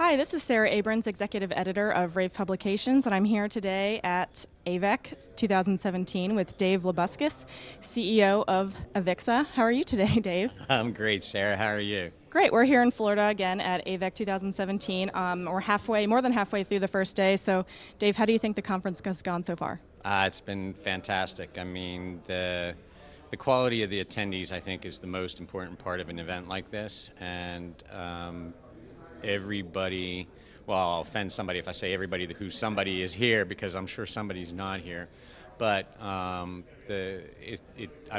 Hi, this is Sara Abrons, Executive Editor of Rave Publications, and I'm here today at AVEC 2017 with Dave Labuskes, CEO of AVIXA. How are you today, Dave? I'm great, Sarah. How are you? Great. We're here in Florida again at AVEC 2017. We're more than halfway through the first day. So, Dave, how do you think the conference has gone so far? It's been fantastic. I mean, the quality of the attendees, I think, is the most important part of an event like this, and everybody, well, I'll offend somebody if I say everybody who somebody is here, because I'm sure somebody's not here, but I've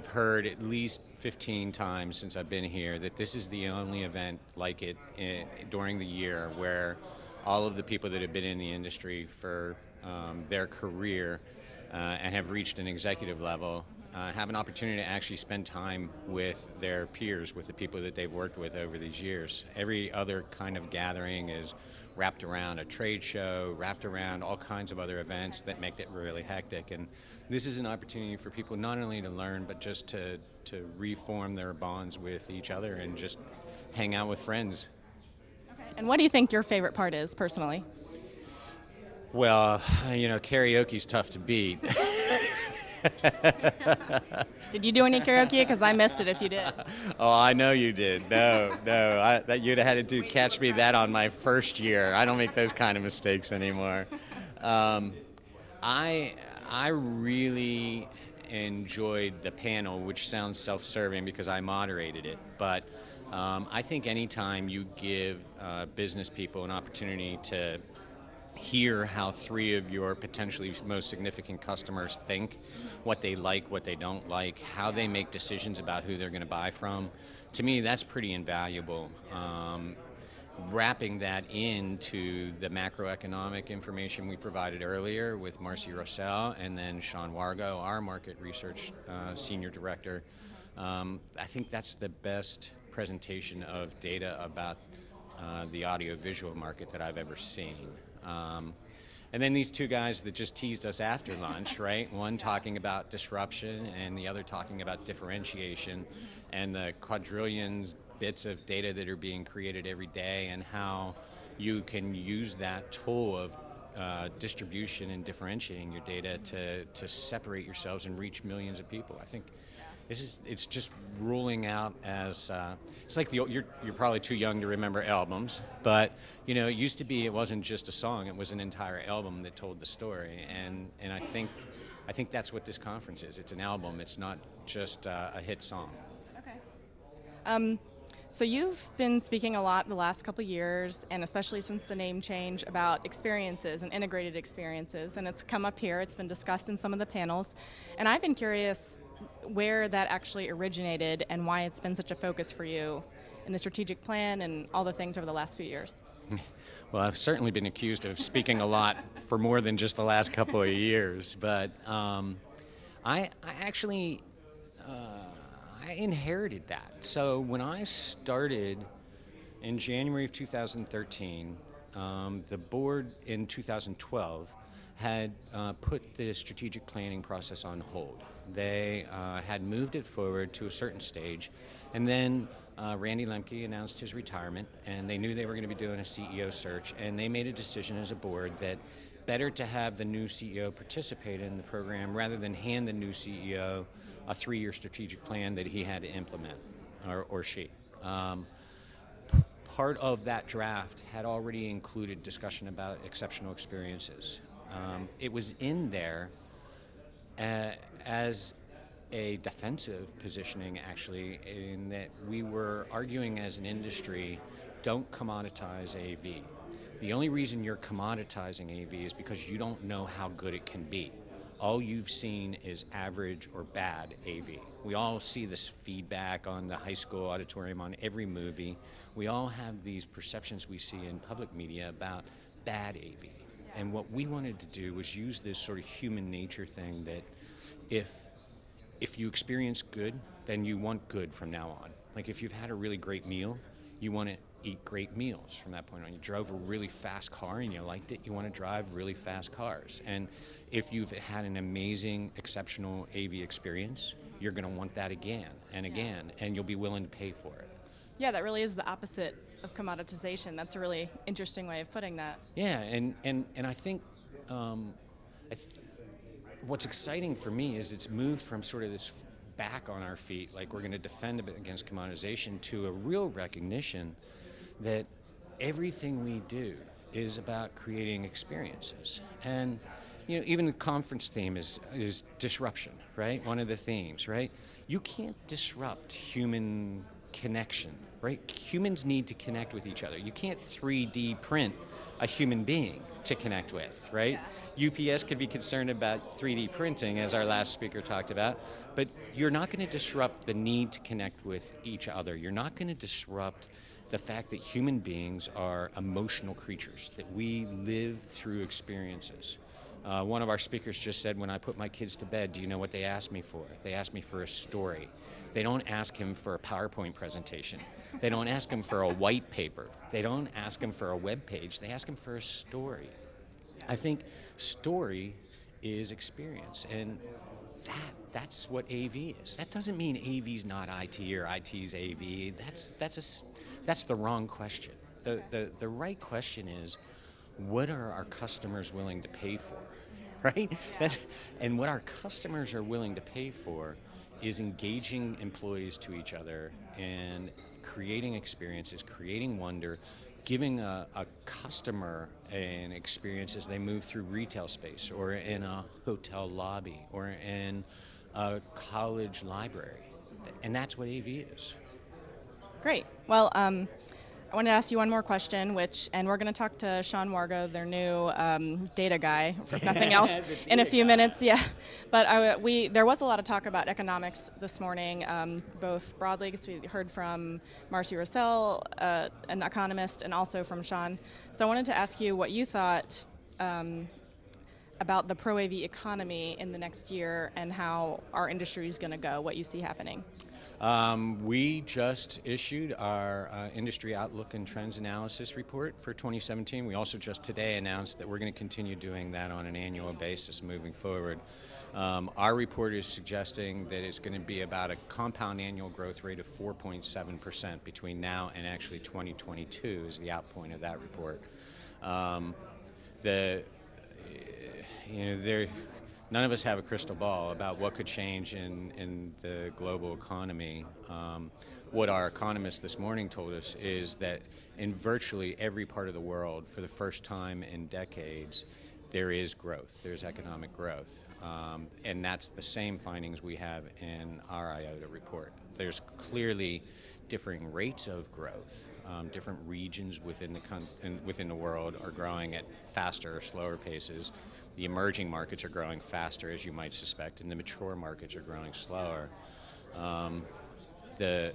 heard at least 15 times since I've been here that this is the only event like it during the year where all of the people that have been in the industry for their career and have reached an executive level have an opportunity to actually spend time with their peers, with the people that they've worked with over these years. Every other kind of gathering is wrapped around a trade show, wrapped around all kinds of other events that make it really hectic. And this is an opportunity for people not only to learn, but just to reform their bonds with each other and just hang out with friends. Okay. And what do you think your favorite part is, personally? Well, you know, karaoke's tough to beat. Did you do any karaoke? Because I missed it if you did. Oh, I know you did. No, that you'd have had to catch me that on my first year. I don't make those kind of mistakes anymore. I really enjoyed the panel, which sounds self-serving because I moderated it, but I think anytime you give business people an opportunity to hear how three of your potentially most significant customers think, what they like, what they don't like, how they make decisions about who they're going to buy from. To me, that's pretty invaluable. Wrapping that into the macroeconomic information we provided earlier with Marcy Rossell and then Sean Wargo, our market research senior director, I think that's the best presentation of data about the audiovisual market that I've ever seen. And then these two guys that just teased us after lunch, right? One talking about disruption and the other talking about differentiation and the quadrillion bits of data that are being created every day and how you can use that tool of distribution and differentiating your data to separate yourselves and reach millions of people. I think it's just ruling out as it's like you're probably too young to remember albums, but you know, it used to be it wasn't just a song, it was an entire album that told the story, and I think that's what this conference is. It's an album. It's not just a hit song. Okay. So you've been speaking a lot the last couple of years, and especially since the name change, about experiences and integrated experiences, and it's come up here. It's been discussed in some of the panels, and I've been curious where that actually originated and why it's been such a focus for you in the strategic plan and all the things over the last few years. Well, I've certainly been accused of speaking a lot for more than just the last couple of years, but I actually I inherited that. So when I started in January of 2013, the board in 2012 had put the strategic planning process on hold. They had moved it forward to a certain stage, and then Randy Lemke announced his retirement, and they knew they were going to be doing a CEO search, and they made a decision as a board that better to have the new CEO participate in the program rather than hand the new CEO a 3-year strategic plan that he had to implement, or she. Part of that draft had already included discussion about exceptional experiences. It was in there as a defensive positioning, actually, in that we were arguing as an industry, don't commoditize AV. The only reason you're commoditizing AV is because you don't know how good it can be. All you've seen is average or bad AV. We all see this feedback on the high school auditorium on every movie. We all have these perceptions we see in public media about bad AV. And what we wanted to do was use this sort of human nature thing that if you experience good, then you want good from now on. Like if you've had a really great meal, you want to eat great meals from that point on. You drove a really fast car and you liked it, you want to drive really fast cars. And if you've had an amazing, exceptional AV experience, you're going to want that again and again, and you'll be willing to pay for it. Yeah, that really is the opposite of commoditization. That's a really interesting way of putting that. Yeah, and I think what's exciting for me is it's moved from sort of this back on our feet, like we're going to defend against commoditization, to a real recognition that everything we do is about creating experiences. And even the conference theme is disruption, right? One of the themes, right? You can't disrupt human connection, right? Humans need to connect with each other. You can't 3D print a human being to connect with, right? UPS could be concerned about 3D printing, as our last speaker talked about, but you're not going to disrupt the need to connect with each other. You're not going to disrupt the fact that human beings are emotional creatures, that we live through experiences. One of our speakers just said, when I put my kids to bed, do you know what they ask me for? They ask me for a story. They don't ask him for a PowerPoint presentation. They don't ask him for a white paper. They don't ask him for a web page. They ask him for a story. I think story is experience, and that's what AV is. That doesn't mean AV's not IT or IT's AV. That's the wrong question. The right question is, what are our customers willing to pay for, right? Yeah. And what our customers are willing to pay for is engaging employees to each other and creating experiences, creating wonder, giving a customer an experience as they move through retail space or in a hotel lobby or in a college library. And that's what AV is. Great. Well, I want to ask you one more question, and we're going to talk to Sean Wargo, their new data guy, if nothing else, in a few minutes. Yeah, but there was a lot of talk about economics this morning, both broadly, because we heard from Marcy Rossell, an economist, and also from Sean. So I wanted to ask you what you thought about the pro-AV economy in the next year and how our industry is going to go, what you see happening. We just issued our industry outlook and trends analysis report for 2017. We also just today announced that we're going to continue doing that on an annual basis moving forward. Our report is suggesting that it's going to be about a compound annual growth rate of 4.7% between now and actually 2022 is the outpoint of that report. None of us have a crystal ball about what could change in the global economy. What our economists this morning told us is that in virtually every part of the world, for the first time in decades, there is growth, there's economic growth. And that's the same findings we have in our IOTA report. There's clearly differing rates of growth. Different regions within the world are growing at faster or slower paces. The emerging markets are growing faster, as you might suspect, and the mature markets are growing slower. The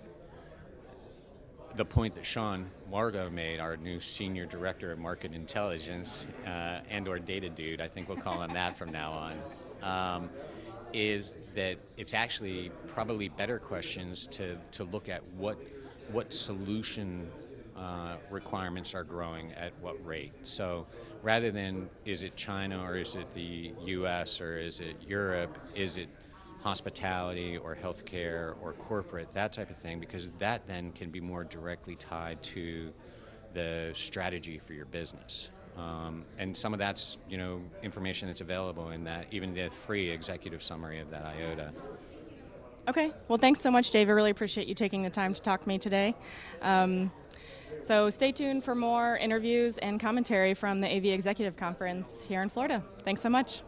point that Sean Wargo made, our new Senior Director of Market Intelligence, and/or Data Dude, I think we'll call him that from now on, is that it's actually probably better questions to look at what solution requirements are growing at what rate. So rather than is it China or is it the US or is it Europe, is it hospitality or healthcare or corporate, that type of thing, because that then can be more directly tied to the strategy for your business. And some of that's information that's available in that, even the free executive summary of that IOTA. Okay, well thanks so much, Dave. I really appreciate you taking the time to talk to me today. So stay tuned for more interviews and commentary from the AV Executive Conference here in Florida. Thanks so much.